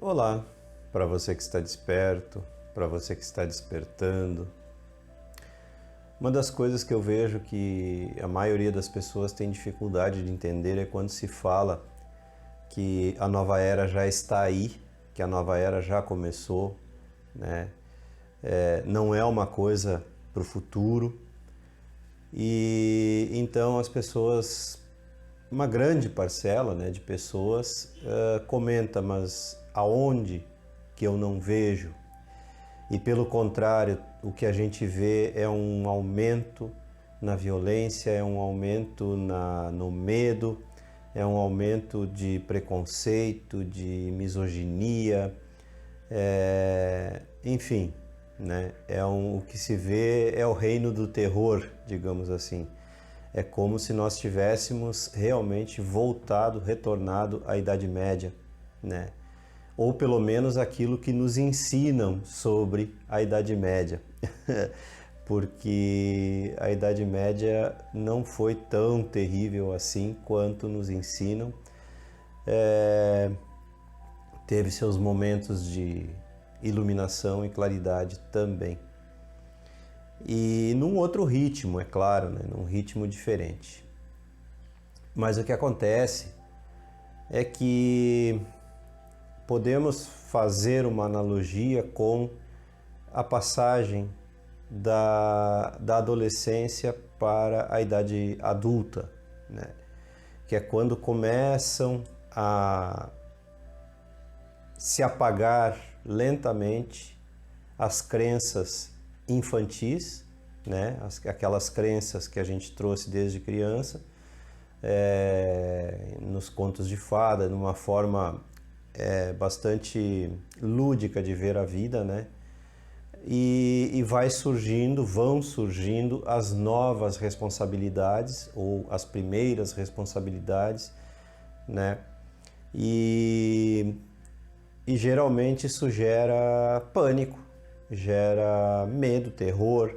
Olá, para você que está desperto, para você que está despertando. Uma das coisas que eu vejo que a maioria das pessoas tem dificuldade de entender é quando se fala que a nova era já está aí, que a nova era já começou, né? Não é uma coisa para o futuro. E então as pessoas, uma grande parcela, né, de pessoas comenta, mas aonde que eu não vejo? E pelo contrário, o que a gente vê é um aumento na violência, é um aumento no medo, é um aumento de preconceito, de misoginia, enfim, né? O que se vê é o reino do terror, digamos assim. É como se nós tivéssemos realmente voltado, retornado à Idade Média, né? Ou pelo menos aquilo que nos ensinam sobre a Idade Média, porque a Idade Média não foi tão terrível assim quanto nos ensinam. Teve seus momentos de iluminação e claridade também. E num outro ritmo, é claro, né? Num ritmo diferente. Mas o que acontece é que podemos fazer uma analogia com a passagem da adolescência para a idade adulta, né? Que é quando começam a se apagar lentamente as crenças infantis, né? Aquelas crenças que a gente trouxe desde criança, nos contos de fada, numa forma bastante lúdica de ver a vida, né? E vão surgindo as novas responsabilidades ou as primeiras responsabilidades, né? E geralmente isso gera pânico, gera medo, terror,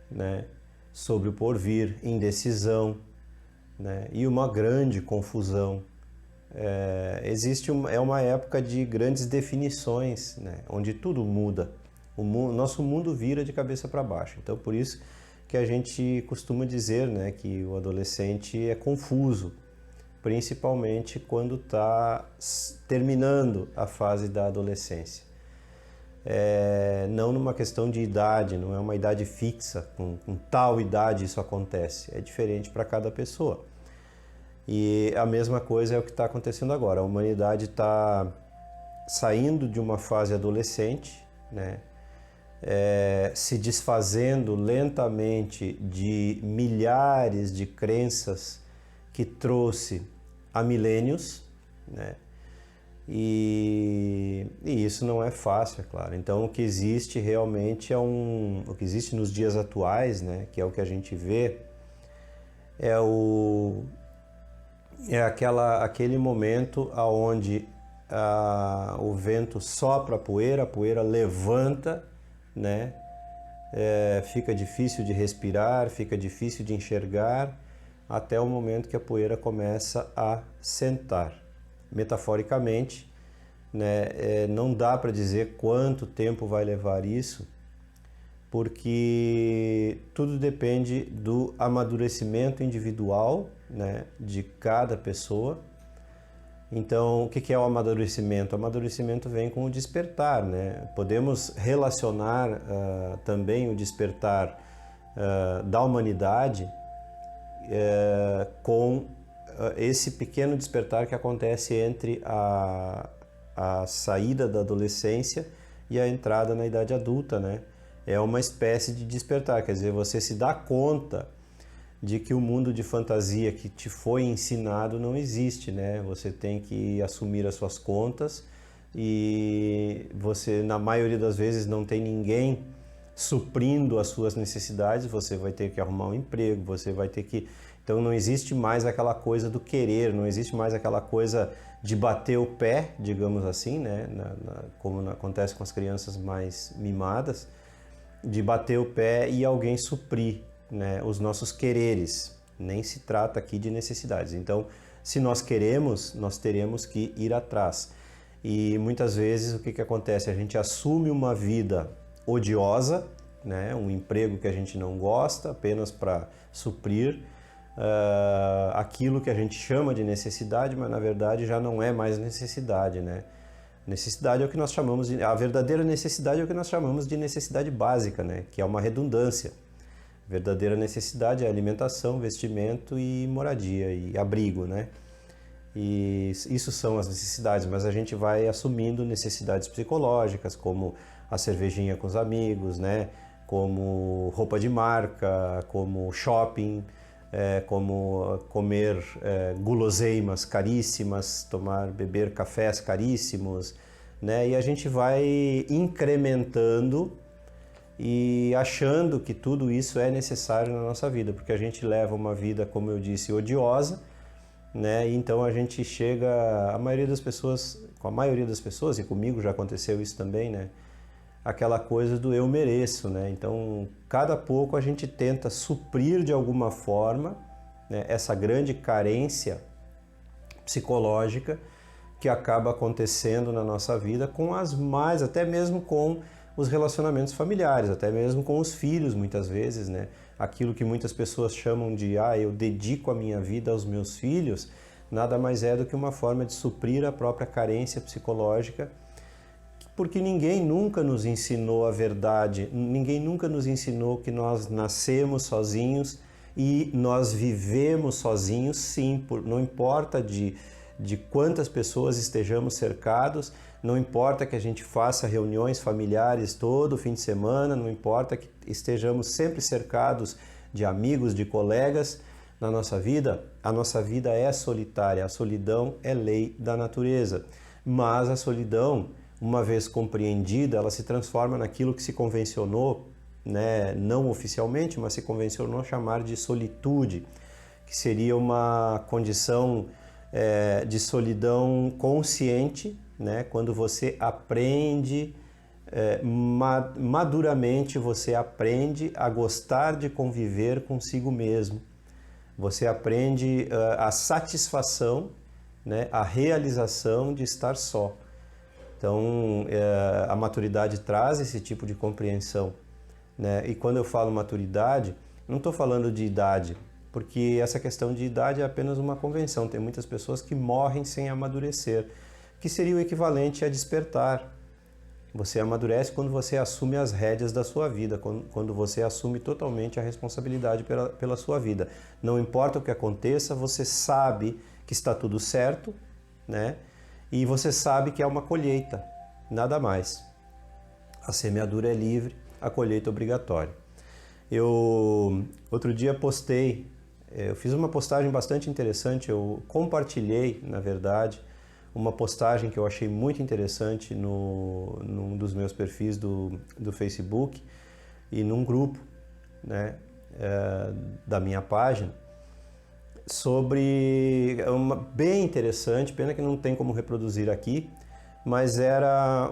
né? Sobre o porvir, indecisão, né? E uma grande confusão. É uma época de grandes definições, né? Onde tudo muda. Nosso mundo vira de cabeça para baixo. Então, por isso que a gente costuma dizer, né, que o adolescente é confuso, principalmente quando está terminando a fase da adolescência. Não numa questão de idade, não é uma idade fixa, com tal idade isso acontece. É diferente para cada pessoa. E a mesma coisa é o que está acontecendo agora. A humanidade está saindo de uma fase adolescente, né? Se desfazendo lentamente de milhares de crenças que trouxe há milênios, né? E isso não é fácil, é claro. Então o que existe realmente o que existe nos dias atuais, né? Que é o que a gente vê, é aquele momento aonde o vento sopra a poeira levanta, né? Fica difícil de respirar, fica difícil de enxergar, até o momento que a poeira começa a sentar. Metaforicamente, né? Não dá para dizer quanto tempo vai levar isso, porque tudo depende do amadurecimento individual, né, de cada pessoa. Então, o que é o amadurecimento? O amadurecimento vem com o despertar, né? Podemos relacionar também o despertar da humanidade com esse pequeno despertar que acontece entre a saída da adolescência e a entrada na idade adulta, né? É uma espécie de despertar, quer dizer, você se dá conta de que o mundo de fantasia que te foi ensinado não existe, né? Você tem que assumir as suas contas e você, na maioria das vezes, não tem ninguém suprindo as suas necessidades, você vai ter que arrumar um emprego, você vai ter que... Então não existe mais aquela coisa do querer, não existe mais aquela coisa de bater o pé, digamos assim, né? Como acontece com as crianças mais mimadas, de bater o pé e alguém suprir, né, os nossos quereres. Nem se trata aqui de necessidades. Então, se nós queremos, nós teremos que ir atrás. E muitas vezes o que acontece? A gente assume uma vida odiosa, né? Um emprego que a gente não gosta, apenas para suprir aquilo que a gente chama de necessidade, mas na verdade já não é mais necessidade, né? Necessidade é o que nós chamamos de... A verdadeira necessidade é o que nós chamamos de necessidade básica, né? Que é uma redundância. A verdadeira necessidade é alimentação, vestimento e moradia e abrigo, né? E isso são as necessidades, mas a gente vai assumindo necessidades psicológicas, como a cervejinha com os amigos, né? Como roupa de marca, como shopping, como comer guloseimas caríssimas, beber cafés caríssimos, né? E a gente vai incrementando e achando que tudo isso é necessário na nossa vida, porque a gente leva uma vida, como eu disse, odiosa, né? E então a gente chega, a maioria das pessoas, com a maioria das pessoas, e comigo já aconteceu isso também, né? Aquela coisa do eu mereço, né? Então, cada pouco a gente tenta suprir de alguma forma, né, essa grande carência psicológica que acaba acontecendo na nossa vida com até mesmo com os relacionamentos familiares, até mesmo com os filhos, muitas vezes, né? Aquilo que muitas pessoas chamam de eu dedico a minha vida aos meus filhos, nada mais é do que uma forma de suprir a própria carência psicológica, porque ninguém nunca nos ensinou a verdade, ninguém nunca nos ensinou que nós nascemos sozinhos e nós vivemos sozinhos, sim, não importa de quantas pessoas estejamos cercados, não importa que a gente faça reuniões familiares todo fim de semana, não importa que estejamos sempre cercados de amigos, de colegas na nossa vida, a nossa vida é solitária, a solidão é lei da natureza, mas a solidão, uma vez compreendida, ela se transforma naquilo que se convencionou, né, não oficialmente, mas se convencionou chamar de solitude, que seria uma condição de solidão consciente, né, quando você aprende, maduramente você aprende a gostar de conviver consigo mesmo. Você aprende a satisfação, né, a realização de estar só. Então, a maturidade traz esse tipo de compreensão, né? E quando eu falo maturidade, não estou falando de idade, porque essa questão de idade é apenas uma convenção. Tem muitas pessoas que morrem sem amadurecer, que seria o equivalente a despertar. Você amadurece quando você assume as rédeas da sua vida, quando você assume totalmente a responsabilidade pela sua vida. Não importa o que aconteça, você sabe que está tudo certo, né? E você sabe que é uma colheita, nada mais. A semeadura é livre, a colheita é obrigatória. Outro dia postei, eu fiz uma postagem bastante interessante, eu compartilhei, na verdade, uma postagem que eu achei muito interessante num dos meus perfis do Facebook e num grupo, né, da minha página, sobre bem interessante, pena que não tem como reproduzir aqui, mas era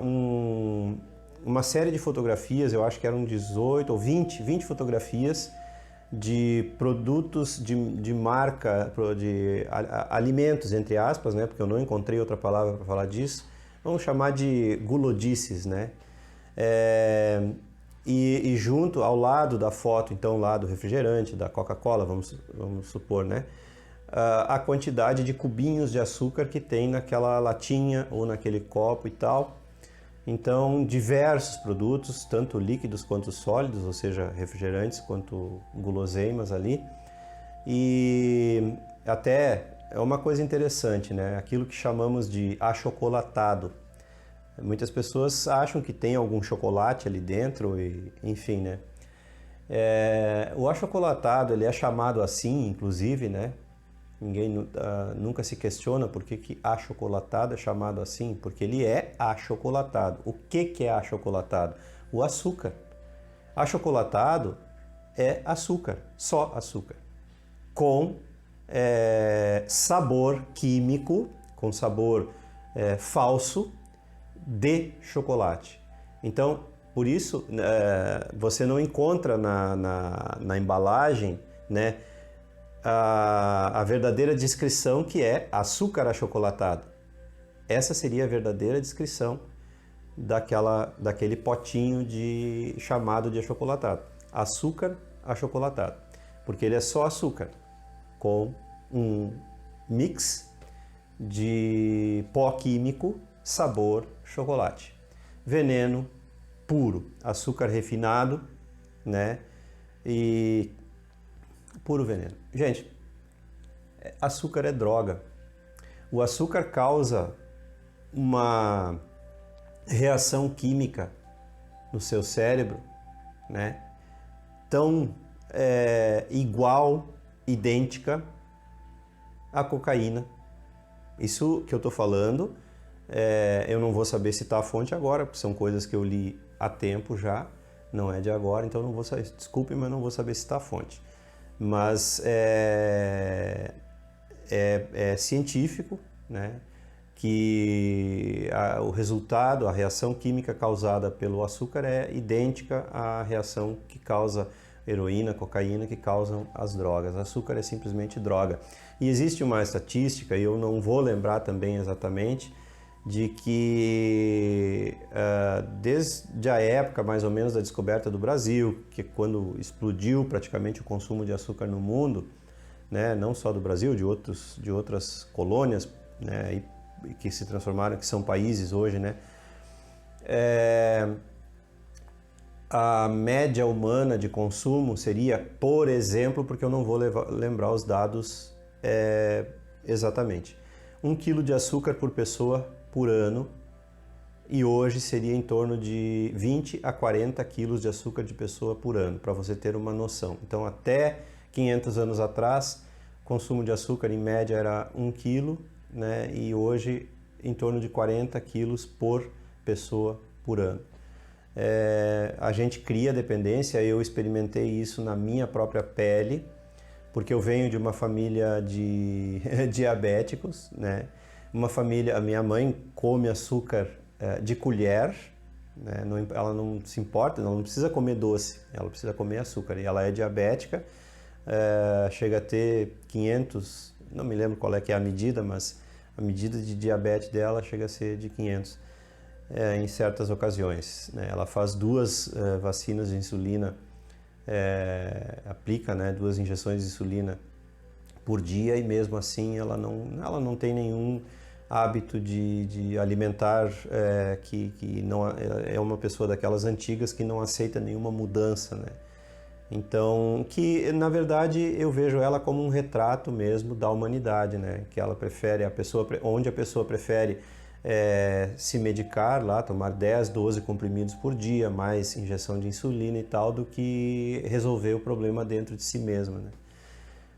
uma série de fotografias, eu acho que eram 18 ou 20 fotografias de produtos de marca, de alimentos, entre aspas, né, porque eu não encontrei outra palavra para falar disso, vamos chamar de gulodices, né? E junto, ao lado da foto, então, lá do refrigerante, da Coca-Cola, vamos supor, né? A quantidade de cubinhos de açúcar que tem naquela latinha ou naquele copo e tal. Então, diversos produtos, tanto líquidos quanto sólidos, ou seja, refrigerantes quanto guloseimas ali. E até é uma coisa interessante, né? Aquilo que chamamos de achocolatado. Muitas pessoas acham que tem algum chocolate ali dentro, e, enfim, né? O achocolatado, ele é chamado assim, inclusive, né? Ninguém nunca se questiona por que achocolatado é chamado assim, porque ele é achocolatado. O que é achocolatado? O açúcar. Achocolatado é açúcar, só açúcar, com sabor químico, com sabor falso de chocolate. Então, por isso, você não encontra na embalagem, né, a verdadeira descrição, que é açúcar achocolatado. Essa seria a verdadeira descrição daquele potinho chamado de achocolatado. Açúcar achocolatado. Porque ele é só açúcar com um mix de pó químico, sabor chocolate. Veneno puro, açúcar refinado, né? E puro veneno. Gente, açúcar é droga. O açúcar causa uma reação química no seu cérebro, né? Tão igual, idêntica à cocaína. Isso que eu estou falando, eu não vou saber citar a fonte agora, porque são coisas que eu li há tempo já, não é de agora, então não vou saber, desculpe, mas não vou saber citar a fonte. Mas é científico, né, que o resultado, a reação química causada pelo açúcar é idêntica à reação que causa heroína, cocaína, que causam as drogas. Açúcar é simplesmente droga. E existe uma estatística, e eu não vou lembrar também exatamente, de que desde a época mais ou menos da descoberta do Brasil, que é quando explodiu praticamente o consumo de açúcar no mundo, né, não só do Brasil, de outras colônias, né, que se transformaram, que são países hoje, né, a média humana de consumo seria, por exemplo, porque eu não vou lembrar os dados exatamente, 1 quilo de açúcar por pessoa por ano, e hoje seria em torno de 20 a 40 quilos de açúcar de pessoa por ano, para você ter uma noção. Então, até 500 anos atrás, o consumo de açúcar em média era 1 quilo, né? E hoje em torno de 40 quilos por pessoa por ano. A gente cria dependência, eu experimentei isso na minha própria pele, porque eu venho de uma família de diabéticos, né? A minha mãe come açúcar de colher, né? Ela não se importa, ela não precisa comer doce, ela precisa comer açúcar, e ela é diabética, chega a ter 500, não me lembro qual é que é a medida, mas a medida de diabetes dela chega a ser de 500 em certas ocasiões, né? Ela faz 2 vacinas de insulina, aplica, né, 2 injeções de insulina por dia, e mesmo assim ela não tem nenhum hábito de alimentar, que não é uma pessoa daquelas antigas que não aceita nenhuma mudança, né? Então, que na verdade eu vejo ela como um retrato mesmo da humanidade, né? Que ela prefere, onde a pessoa prefere se medicar lá, tomar 10, 12 comprimidos por dia, mais injeção de insulina e tal, do que resolver o problema dentro de si mesma, né?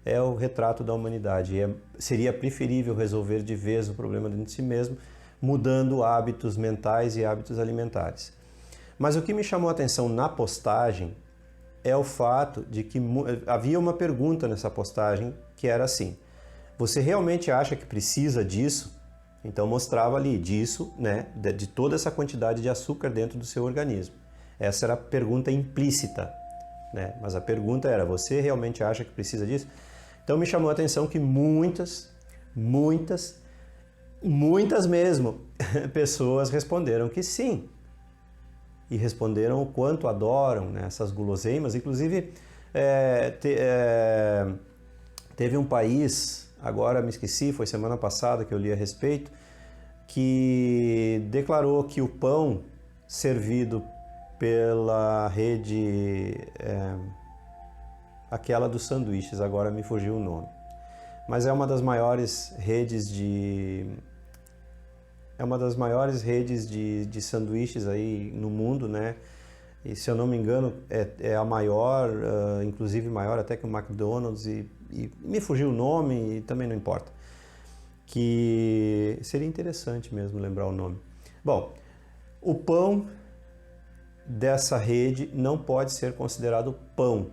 É o retrato da humanidade. Seria preferível resolver de vez o problema dentro de si mesmo, mudando hábitos mentais e hábitos alimentares. Mas o que me chamou a atenção na postagem é o fato de que havia uma pergunta nessa postagem que era assim: você realmente acha que precisa disso? Então mostrava ali disso, né, de toda essa quantidade de açúcar dentro do seu organismo. Essa era a pergunta implícita, né? Mas a pergunta era: você realmente acha que precisa disso? Então me chamou a atenção que muitas mesmo pessoas responderam que sim. E responderam o quanto adoram, né, essas guloseimas. Inclusive, teve um país, agora me esqueci, foi semana passada que eu li a respeito, que declarou que o pão servido pela rede, aquela dos sanduíches, agora me fugiu o nome, mas é uma das maiores redes de sanduíches aí no mundo, né? E se eu não me engano é a maior, inclusive maior até que o McDonald's, e me fugiu o nome e também não importa, que seria interessante mesmo lembrar o nome. Bom, o pão dessa rede não pode ser considerado pão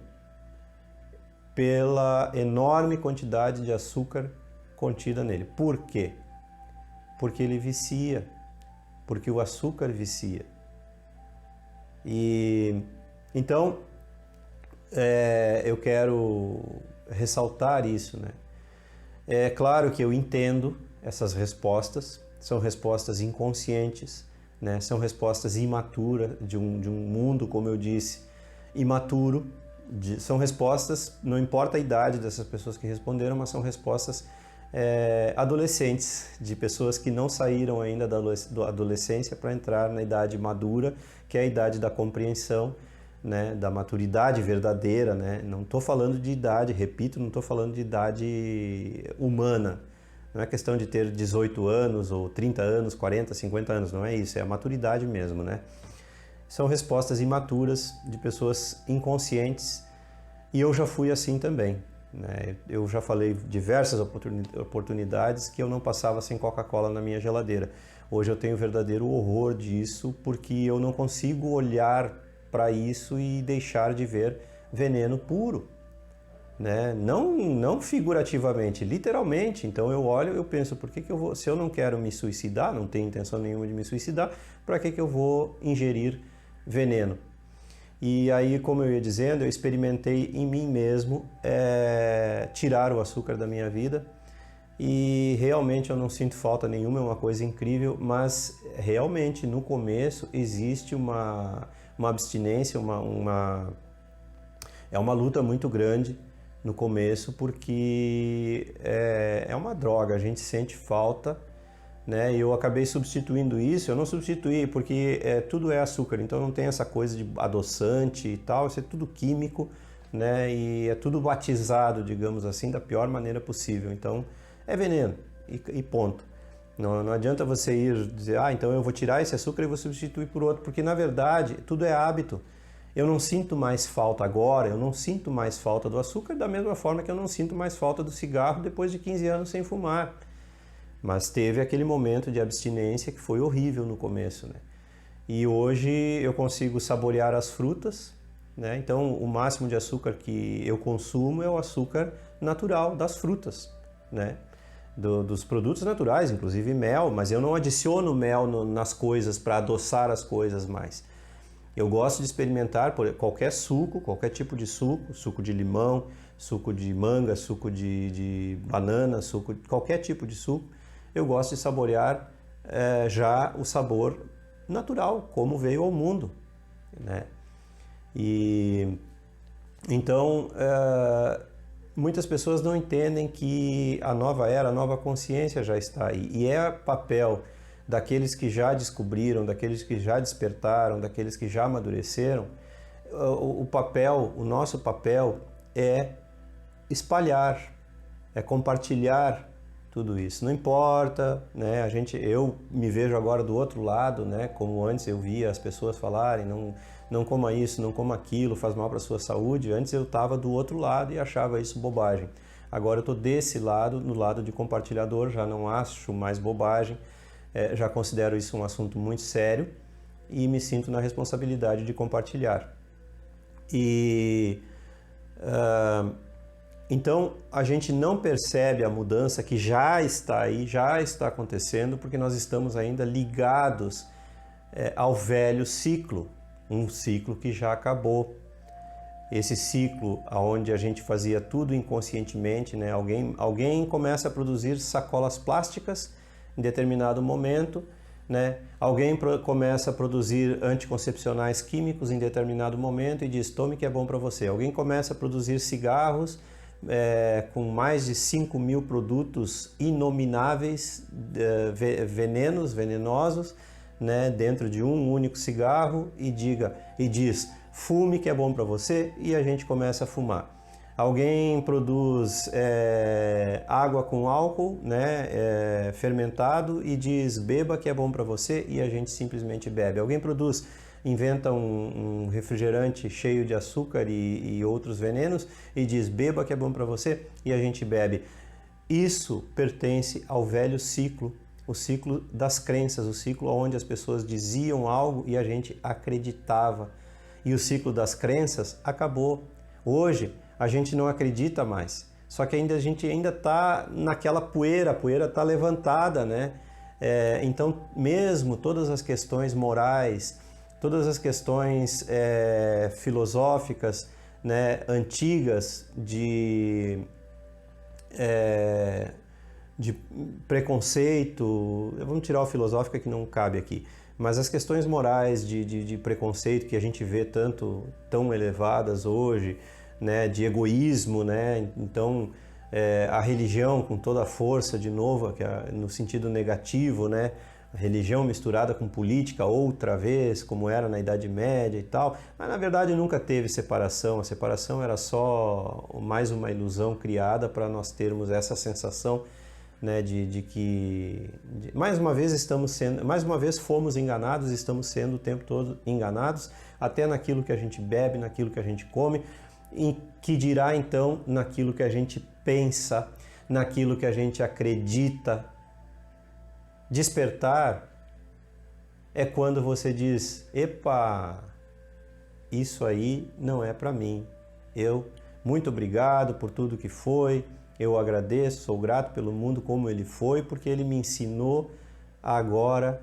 pela enorme quantidade de açúcar contida nele. Por quê? Porque ele vicia, porque o açúcar vicia. E então eu quero ressaltar isso, né? É claro que eu entendo essas respostas, são respostas inconscientes, né? São respostas imaturas de um mundo, como eu disse, imaturo. São respostas, não importa a idade dessas pessoas que responderam, mas são respostas adolescentes, de pessoas que não saíram ainda da adolescência para entrar na idade madura, que é a idade da compreensão, né, da maturidade verdadeira, né? Não estou falando de idade, repito, não estou falando de idade humana. Não é questão de ter 18 anos ou 30 anos, 40, 50 anos, não é isso, é a maturidade mesmo, né? São respostas imaturas de pessoas inconscientes e eu já fui assim também, né? Eu já falei diversas oportunidades que eu não passava sem Coca-Cola na minha geladeira. Hoje eu tenho verdadeiro horror disso porque eu não consigo olhar para isso e deixar de ver veneno puro, né? Não figurativamente, literalmente. Então eu olho, eu penso, por que eu vou, se eu não quero me suicidar, não tenho intenção nenhuma de me suicidar, para que eu vou ingerir veneno? E aí, como eu ia dizendo, eu experimentei em mim mesmo tirar o açúcar da minha vida e realmente eu não sinto falta nenhuma, é uma coisa incrível, mas realmente no começo existe uma abstinência, é uma luta muito grande no começo, porque é uma droga, a gente sente falta, né? E eu acabei substituindo isso, eu não substituí porque tudo é açúcar, então não tem essa coisa de adoçante e tal, isso é tudo químico, né? E é tudo batizado, digamos assim, da pior maneira possível, então é veneno e ponto. Não adianta você ir dizer, então eu vou tirar esse açúcar e vou substituir por outro, porque na verdade tudo é hábito. Eu não sinto mais falta agora, eu não sinto mais falta do açúcar da mesma forma que eu não sinto mais falta do cigarro depois de 15 anos sem fumar. Mas teve aquele momento de abstinência que foi horrível no começo, né? E hoje eu consigo saborear as frutas, né? Então o máximo de açúcar que eu consumo é o açúcar natural das frutas, né? Dos produtos naturais, inclusive mel, mas eu não adiciono mel nas coisas para adoçar as coisas mais. Eu gosto de experimentar qualquer suco, qualquer tipo de suco, suco de limão, suco de manga, suco de banana, qualquer tipo de suco. Eu gosto de saborear já o sabor natural, como veio ao mundo, né? E então muitas pessoas não entendem que a nova era, a nova consciência já está aí. E é papel daqueles que já descobriram, daqueles que já despertaram, daqueles que já amadureceram. O nosso papel é espalhar, é compartilhar tudo isso. Não importa, né? Eu me vejo agora do outro lado, né? Como antes eu via as pessoas falarem, não coma isso, não coma aquilo, faz mal para a sua saúde. Antes eu estava do outro lado e achava isso bobagem. Agora eu estou desse lado, no lado de compartilhador, já não acho mais bobagem, já considero isso um assunto muito sério e me sinto na responsabilidade de compartilhar. Então a gente não percebe a mudança que já está aí, já está acontecendo, porque nós estamos ainda ligados ao velho ciclo, um ciclo que já acabou. Esse ciclo onde a gente fazia tudo inconscientemente, né? Alguém começa a produzir sacolas plásticas em determinado momento, né? Alguém começa a produzir anticoncepcionais químicos em determinado momento e diz, tome que é bom para você. Alguém começa a produzir cigarros com mais de 5.000 produtos inomináveis, venenosos, né? Dentro de um único cigarro e diz, fume que é bom para você, e a gente começa a fumar. Alguém produz água com álcool, né, fermentado e diz beba que é bom para você, e a gente simplesmente bebe. Alguém inventa um refrigerante cheio de açúcar e outros venenos e diz beba que é bom para você, e a gente bebe. Isso pertence ao velho ciclo, o ciclo das crenças, o ciclo onde as pessoas diziam algo e a gente acreditava. E o ciclo das crenças acabou. Hoje a gente não acredita mais. Só que a gente ainda está naquela poeira, a poeira está levantada, né? Então, mesmo todas as questões morais, todas as questões filosóficas, né, antigas de de preconceito, vamos tirar o filosófico que não cabe aqui, mas as questões morais de preconceito que a gente vê tão elevadas hoje, né, de egoísmo, né, então a religião com toda a força, de novo, no sentido negativo, né, a religião misturada com política outra vez, como era na Idade Média e tal, mas na verdade nunca teve separação, a separação era só mais uma ilusão criada para nós termos essa sensação, né, de que mais uma vez fomos enganados, estamos sendo o tempo todo enganados, até naquilo que a gente bebe, naquilo que a gente come, que dirá então naquilo que a gente pensa, naquilo que a gente acredita. Despertar é quando você diz: epa, isso aí não é para mim. Muito obrigado por tudo que foi, eu agradeço, sou grato pelo mundo como ele foi, porque ele me ensinou agora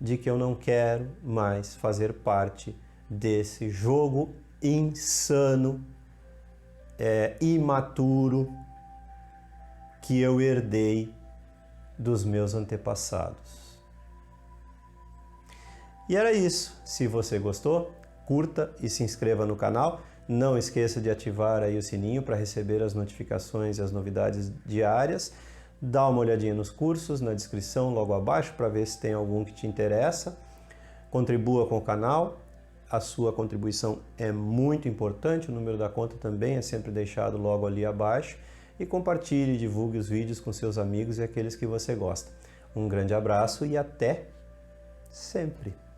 de que eu não quero mais fazer parte desse jogo insano, imaturo, que eu herdei dos meus antepassados. E era isso. Se você gostou, curta e se inscreva no canal. Não esqueça de ativar aí o sininho para receber as notificações e as novidades diárias. Dá uma olhadinha nos cursos, na descrição logo abaixo, para ver se tem algum que te interessa. Contribua com o canal. A sua contribuição é muito importante. O número da conta também é sempre deixado logo ali abaixo. E compartilhe e divulgue os vídeos com seus amigos e aqueles que você gosta. Um grande abraço e até sempre!